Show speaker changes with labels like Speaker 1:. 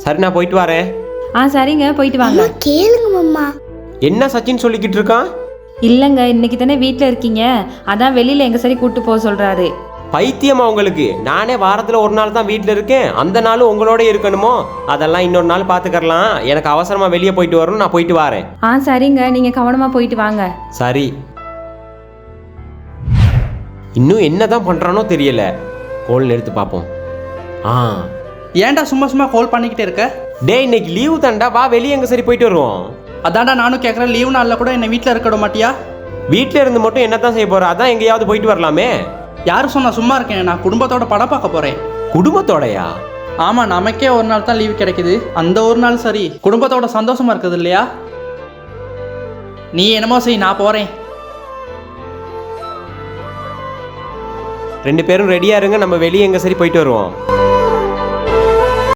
Speaker 1: சரி நான் போயிட்டு வரேன்.
Speaker 2: சரிங்க, போயிட்டு வாங்க.
Speaker 3: கேளுங்க மாமா.
Speaker 1: என்ன சச்சின் சொல்லிக்கிட்டு இருக்கான்?
Speaker 2: இல்லைங்க, இன்னைக்கு தானே வீட்டில் இருக்கீங்க, அதான் வெளியில் எங்க சரி கூப்பிட்டு போக சொல்கிறாரு.
Speaker 1: பைத்தியமா உங்களுக்கு? நானே வாரத்தில் ஒரு நாள் தான் வீட்டில் இருக்கேன், அந்த நாள் உங்களோட இருக்கணுமோ? அதெல்லாம் இன்னொரு நாள் பார்த்துக்கலாம். எனக்கு அவசரமாக வெளியே போயிட்டு வரணும், நான் போயிட்டு வரேன்.
Speaker 2: சரிங்க, நீங்கள் கவனமாக போயிட்டு வாங்க.
Speaker 1: சரி. இன்னும் என்னதான் பண்ணுறானோ தெரியல. கோல் எடுத்து பார்ப்போம்.
Speaker 4: ஏன்டா சும்மா சும்மா கால் பண்ணிக்கிட்டே இருக்க?
Speaker 1: டேய், இன்னைக்கு லீவு தான்டா, வா வெளியே எங்கே சரி போயிட்டு வருவோம்.
Speaker 4: அதான்டா நானும் கேட்குறேன், லீவு நாளில் கூட என்னை வீட்டில் இருக்க விட மாட்டியா?
Speaker 1: வீட்டில் இருந்து மட்டும் என்னத்தான் செய்ய போகிற? அதான் எங்கேயாவது போயிட்டு வரலாமே.
Speaker 4: யாரும் சொன்னா சும்மா இருக்கேன், நான் குடும்பத்தோட படம் பார்க்க போகிறேன்.
Speaker 1: குடும்பத்தோடையா?
Speaker 4: ஆமாம், நமக்கே ஒரு நாள் தான் லீவு கிடைக்குது, அந்த ஒரு நாள் சரி குடும்பத்தோட சந்தோஷமா இருக்குது இல்லையா? நீ என்னமோ செய், நான் போகிறேன்.
Speaker 1: 2 பேரும் ரெடியாக இருங்க, நம்ம வெளியே எங்கே சரி போயிட்டு வருவோம்.